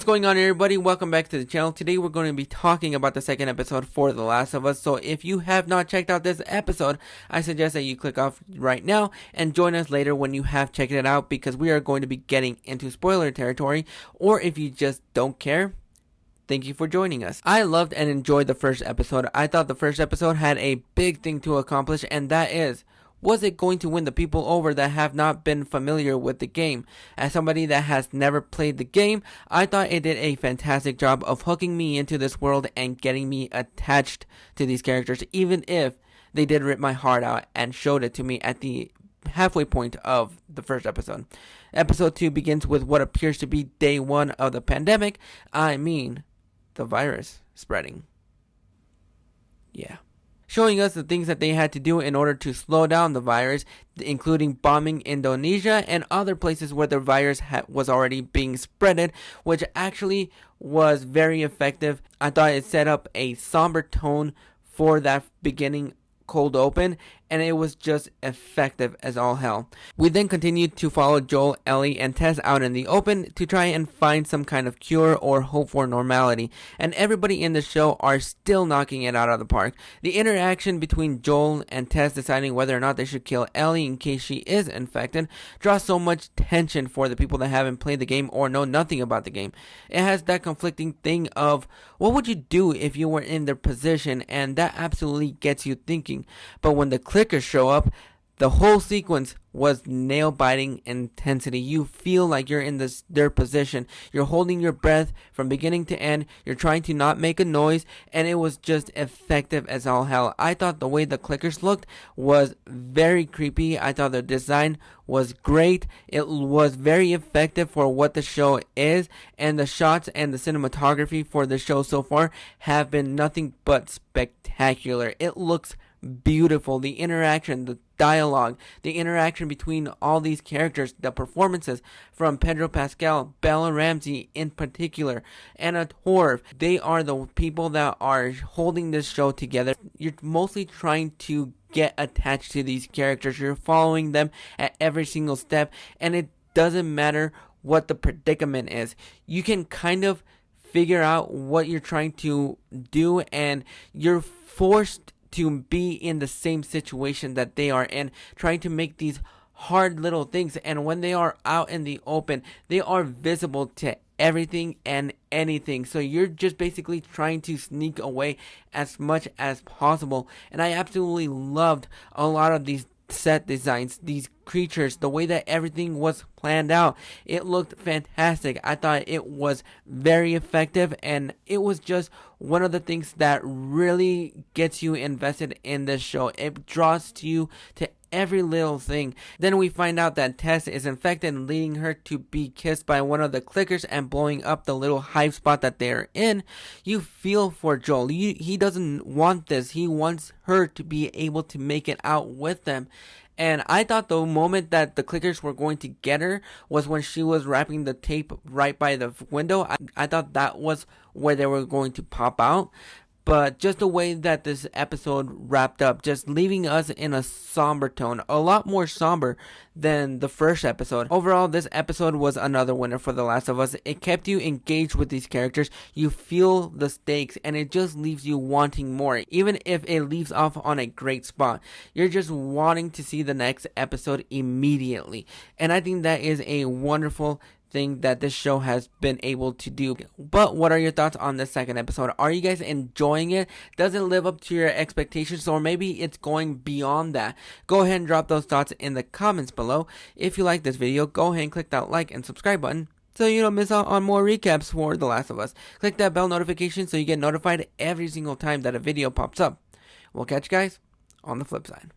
What's going on, everybody? Welcome back to the channel. Today we're going to be talking about the second episode for The Last of Us. So if you have not checked out this episode, I suggest that you click off right now and join us later when you have checked it out, because we are going to be getting into spoiler territory. Or if you just don't care, thank you for joining us. I loved and enjoyed the first episode. I thought the first episode had a big thing to accomplish, and that is, was it going to win the people over that have not been familiar with the game? As somebody that has never played the game, I thought it did a fantastic job of hooking me into this world and getting me attached to these characters, even if they did rip my heart out and showed it to me at the halfway point of the first episode. Episode 2 begins with what appears to be day 1 of the pandemic. I mean, the virus spreading. Yeah. Showing us the things that they had to do in order to slow down the virus, including bombing Indonesia and other places where the virus was already being spreaded, which actually was very effective. I thought it set up a somber tone for that beginning cold open, and it was just effective as all hell. We then continued to follow Joel, Ellie, and Tess out in the open to try and find some kind of cure or hope for normality, and everybody in the show are still knocking it out of the park. The interaction between Joel and Tess deciding whether or not they should kill Ellie in case she is infected draws so much tension for the people that haven't played the game or know nothing about the game. It has that conflicting thing of, what would you do if you were in their position, and that absolutely gets you thinking. But when the clickers show up, the whole sequence was nail-biting intensity. You feel like you're in their position. You're holding your breath from beginning to end. You're trying to not make a noise, and it was just effective as all hell. I thought the way the clickers looked was very creepy. I thought the design was great. It was very effective for what the show is, and the shots and the cinematography for the show so far have been nothing but spectacular. It looks beautiful. The interaction, the dialogue, the interaction between all these characters, the performances from Pedro Pascal, Bella Ramsey in particular, Anna Torv, they are the people that are holding this show together. You're mostly trying to get attached to these characters. You're following them at every single step, and it doesn't matter what the predicament is. You can kind of figure out what you're trying to do, and you're forced to be in the same situation that they are in, trying to make these hard little things. And when they are out in the open, they are visible to everything and anything. So you're just basically trying to sneak away as much as possible. And I absolutely loved a lot of these set designs, these creatures, the way that everything was planned out. It looked fantastic. I thought it was very effective, and it was just one of the things that really gets you invested in this show. It draws you to every little thing. Then we find out that Tess is infected, leading her to be kissed by one of the clickers and blowing up the little hive spot that they're in. You feel for Joel. He doesn't want this. He wants her to be able to make it out with them. And I thought the moment that the clickers were going to get her was when she was wrapping the tape right by the window. I thought that was where they were going to pop out. But just the way that this episode wrapped up, just leaving us in a somber tone, a lot more somber than the first episode. Overall, this episode was another winner for The Last of Us. It kept you engaged with these characters. You feel the stakes, and it just leaves you wanting more. Even if it leaves off on a great spot, you're just wanting to see the next episode immediately. And I think that is a wonderful thing that this show has been able to do. But what are your thoughts on the second episode? Are you guys enjoying it? Does it live up to your expectations, or maybe it's going beyond that? Go ahead and drop those thoughts in the comments below. If you like this video, go ahead and click that like and subscribe button so you don't miss out on more recaps for The Last of Us. Click that bell notification so you get notified every single time that a video pops up. We'll catch you guys on the flip side.